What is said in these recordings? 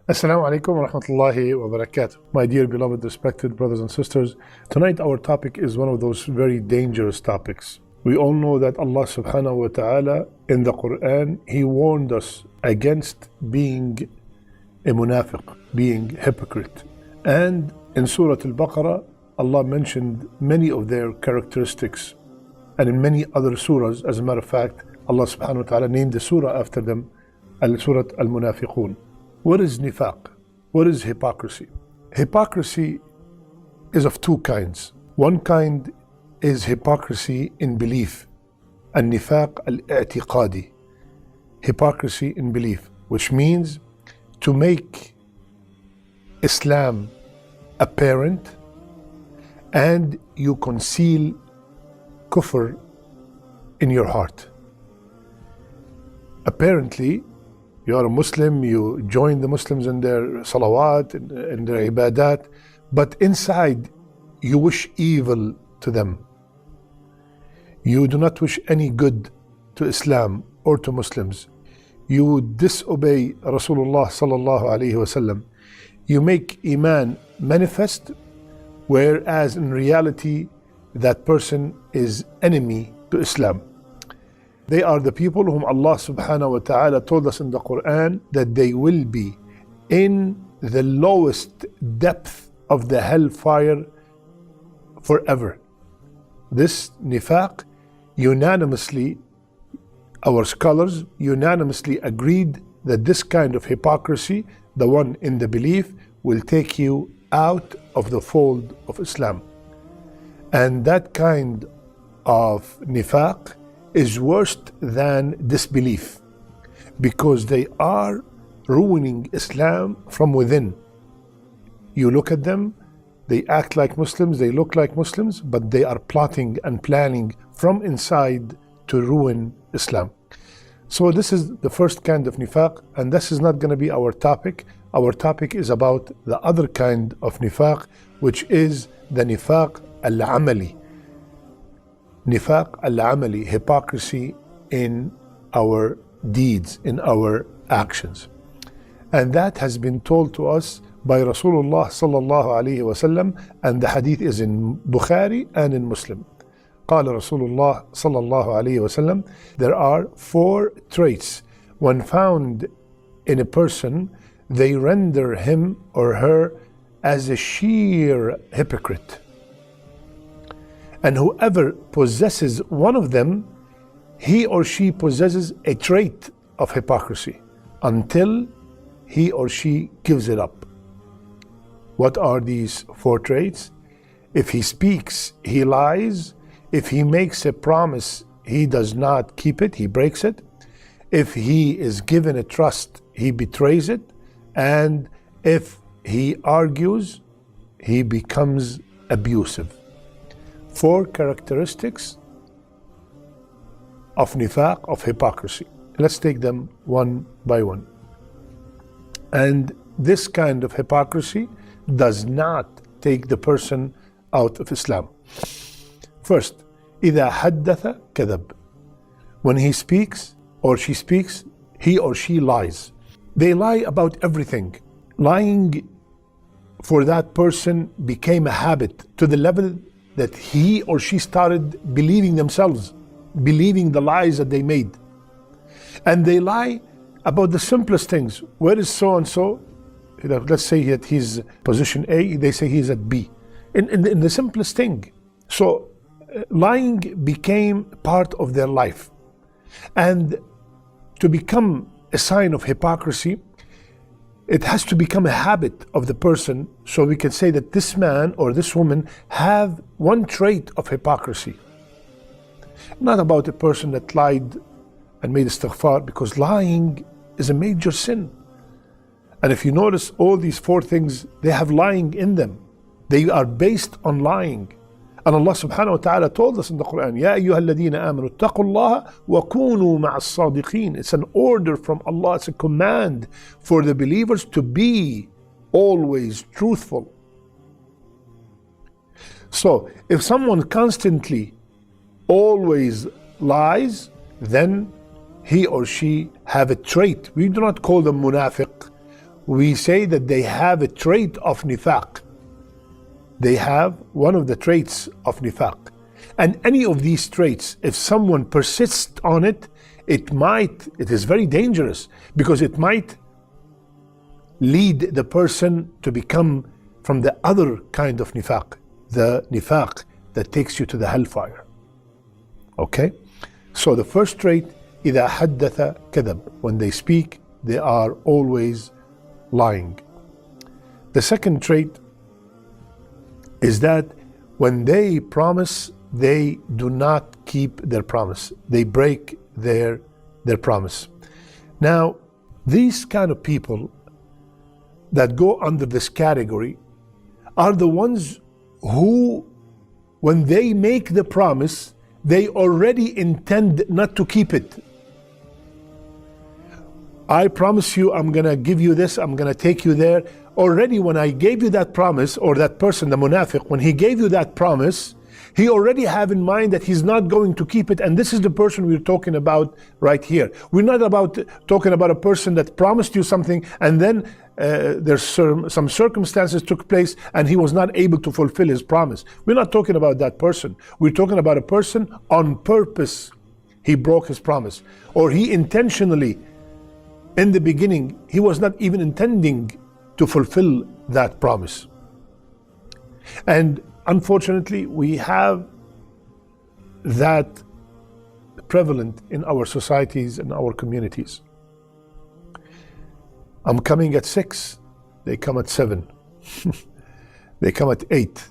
Assalamu alaikum wa rahmatullahi wa barakatuh. My dear beloved respected brothers and sisters, tonight our topic is one of those very dangerous topics. We all know that Allah subhanahu wa ta'ala in the Quran, He warned us against being a munafiq, being hypocrite. And in Surah Al-Baqarah, Allah mentioned many of their characteristics. And in many other surahs, as a matter of fact, Allah subhanahu wa ta'ala named the surah after them, Surah Al-Munafiqun. What is nifaq? What is hypocrisy? Hypocrisy is of two kinds. One kind is hypocrisy in belief, and nifaq al-i'tiqadi, hypocrisy in belief, which means to make Islam apparent and you conceal kufr in your heart. Apparently, you are a Muslim, you join the Muslims in their salawat, in their ibadat, but inside you wish evil to them. You do not wish any good to Islam or to Muslims. You disobey Rasulullah sallallahu alaihi wasallam. You make Iman manifest, whereas in reality that person is enemy to Islam. They are the people whom Allah subhanahu wa ta'ala told us in the Quran that they will be in the lowest depth of the hellfire forever. This nifaq, unanimously, our scholars unanimously agreed that this kind of hypocrisy, the one in the belief, will take you out of the fold of Islam. And that kind of nifaq is worse than disbelief, because they are ruining Islam from within. You look at them, they act like Muslims, they look like Muslims, but they are plotting and planning from inside to ruin Islam. So this is the first kind of nifaq, and this is not going to be our topic. Our topic is about the other kind of nifaq, which is the nifaq al-amali. Nifaq al-amali, hypocrisy in our deeds, in our actions. And that has been told to us by Rasulullah sallallahu alayhi wasallam, and the hadith is in Bukhari and in Muslim. قال رسول الله صلى الله عليه وسلم, there are 4 traits when found in a person, they render him or her as a sheer hypocrite. And whoever possesses one of them, he or she possesses a trait of hypocrisy until he or she gives it up. What are these 4 traits? If he speaks, he lies. If he makes a promise, he does not keep it, he breaks it. If he is given a trust, he betrays it. And if he argues, he becomes abusive. 4 characteristics of nifaq, of hypocrisy. Let's take them one by one. And this kind of hypocrisy does not take the person out of Islam. First, إذا حدث كذب. When he speaks or she speaks, he or she lies. They lie about everything. Lying for that person became a habit to the level that he or she started believing themselves, believing the lies that they made. And they lie about the simplest things. Where is so-and-so? Let's say that he's position A, they say he's at B. In the simplest thing. So lying became part of their life. And to become a sign of hypocrisy, it has to become a habit of the person, so we can say that this man or this woman have one trait of hypocrisy. Not about a person that lied and made istighfar, because lying is a major sin. And if you notice, all these 4 things, they have lying in them. They are based on lying. And Allah subhanahu wa ta'ala told us in the Quran, يَا أَيُّهَا الَّذِينَ آمَنُوا اتَّقُوا اللَّهَ وَكُونُوا مَعَ الصَّادِقِينَ. It's an order from Allah, it's a command for the believers to be always truthful. So, if someone constantly always lies, then he or she have a trait. We do not call them munafiq. we say that they have a trait of nifaq. They have one of the traits of nifaq. And any of these traits, if someone persists on it, it is very dangerous, because it might lead the person to become from the other kind of nifaq, the nifaq that takes you to the hellfire. Okay? So the first trait, إِذَا حَدَّثَ كَذَبَ. When they speak, they are always lying. The second trait is that when they promise, they do not keep their promise. They break their promise. Now, these kind of people that go under this category are the ones who, when they make the promise, they already intend not to keep it. I promise you I'm gonna give you this, I'm gonna take you there. Already when I gave you that promise, or that person, the munafiq, when he gave you that promise, he already have in mind that he's not going to keep it. And this is the person we're talking about right here. We're not talking about a person that promised you something and then there's some circumstances took place and he was not able to fulfill his promise. We're not talking about that person. We're talking about a person on purpose. He broke his promise, or he intentionally, in the beginning, he was not even intending to fulfill that promise. And unfortunately, we have that prevalent in our societies and our communities. I'm coming at 6, they come at 7. They come at 8.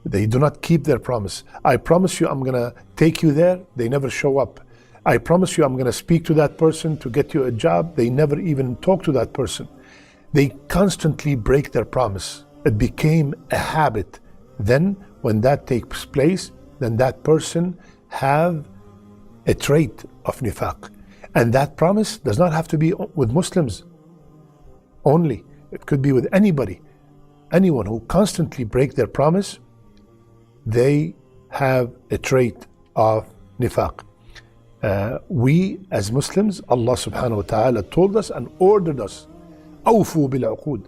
They do not keep their promise. I promise you I'm gonna take you there, they never show up. I promise you I'm gonna speak to that person to get you a job, they never even talk to that person. They constantly break their promise. It became a habit. Then when that takes place, then that person have a trait of nifaq. And that promise does not have to be with Muslims only. It could be with anybody. Anyone who constantly break their promise, they have a trait of nifaq. We as Muslims, Allah subhanahu wa ta'ala told us and ordered us, أوفوا بالعقود.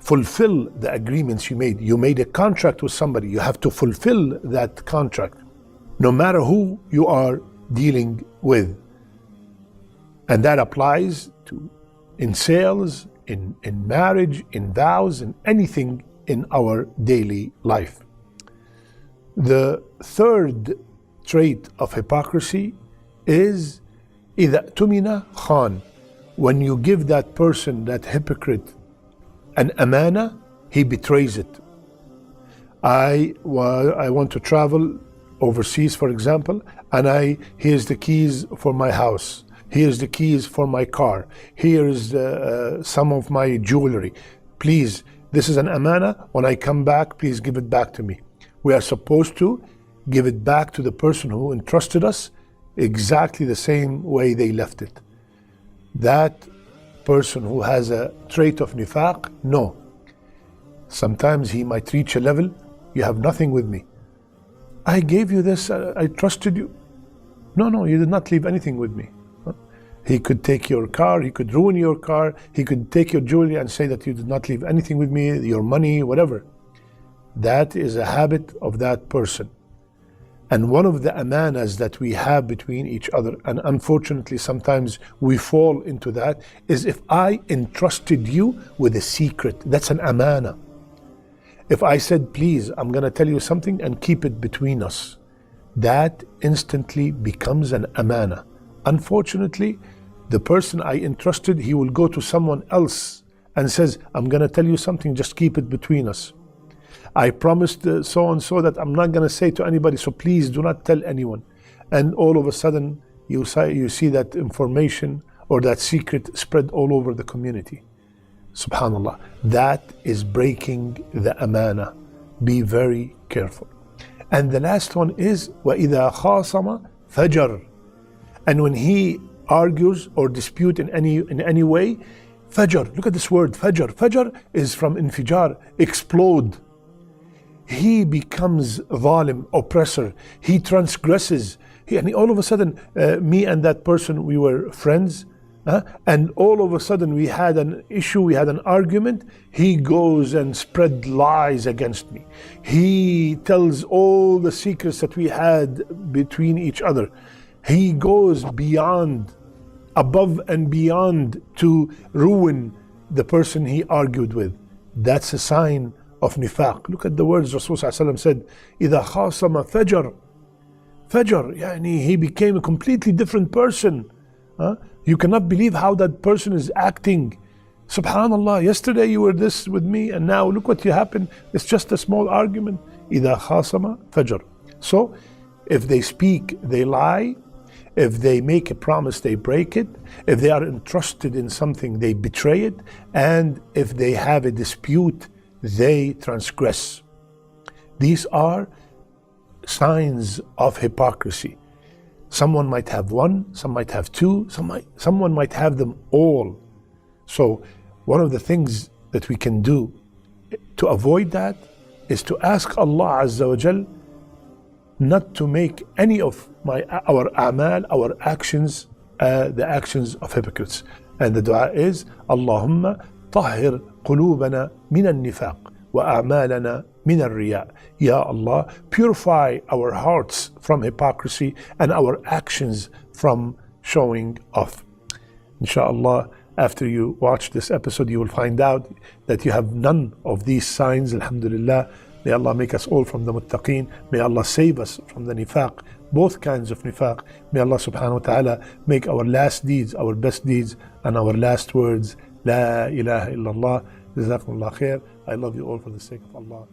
Fulfill the agreements you made. You made a contract with somebody. You have to fulfill that contract, no matter who you are dealing with. And that applies to in sales, in marriage, in vows, in anything in our daily life. The third trait of hypocrisy is إِذَا اؤْتُمِنَ خَانَ. When you give that person, that hypocrite, an amana, he betrays it. I want to travel overseas, for example, and here's the keys for my house. Here's the keys for my car. Here's some of my jewelry. Please, this is an amana. When I come back, please give it back to me. We are supposed to give it back to the person who entrusted us exactly the same way they left it. That person who has a trait of nifaq, no. Sometimes he might reach a level, you have nothing with me. I gave you this, I trusted you. No, you did not leave anything with me. He could take your car, he could ruin your car, he could take your jewelry and say that you did not leave anything with me, your money, whatever. That is a habit of that person. And one of the amanas that we have between each other, and unfortunately sometimes we fall into that, is if I entrusted you with a secret, that's an amana. If I said, please, I'm gonna tell you something and keep it between us, that instantly becomes an amana. Unfortunately, the person I entrusted, he will go to someone else and says, I'm gonna tell you something, just keep it between us. I promised so and so that I'm not going to say to anybody, so please do not tell anyone. And all of a sudden, you see that information or that secret spread all over the community. Subhanallah. That is breaking the amana. Be very careful. And the last one is وَإِذَا خَاصَمَ فَجَرَ. And when he argues or dispute in any way, fajr. Look at this word, fajr. Fajr is from infijar, explode. He becomes zalim, oppressor. He transgresses. And all of a sudden, me and that person, we were friends. And all of a sudden we had an issue, we had an argument. He goes and spread lies against me. He tells all the secrets that we had between each other. He goes beyond, above and beyond, to ruin the person he argued with. That's a sign of nifaq. Look at the words Rasulullah said, إِذَا خَاصَمَ فَجَرْ. Fajr, yani he became a completely different person. You cannot believe how that person is acting. Subhanallah, yesterday you were this with me and now look what you happened. It's just a small argument. إِذَا خَاصَمَ فَجَرْ. So, if they speak, they lie. If they make a promise, they break it. If they are entrusted in something, they betray it. And if they have a dispute, they transgress. These are signs of hypocrisy. Someone might have one, some might have two, someone might have them all. So one of the things that we can do to avoid that is to ask Allah Azza wa Jal not to make any of our a'mal, our actions, the actions of hypocrites. And the dua is, Allahumma tahhir qulubana min al-nifaq wa a'malana min al-riya. Ya Allah, purify our hearts from hypocrisy and our actions from showing off. Inshallah, after you watch this episode, you will find out that you have none of these signs, alhamdulillah. May Allah make us all from the muttaqeen. May Allah save us from the nifaq, both kinds of nifaq. May Allah subhanahu wa ta'ala make our last deeds our best deeds and our last words, La ilaha illallah. Jazakumullah khair. I love you all for the sake of Allah.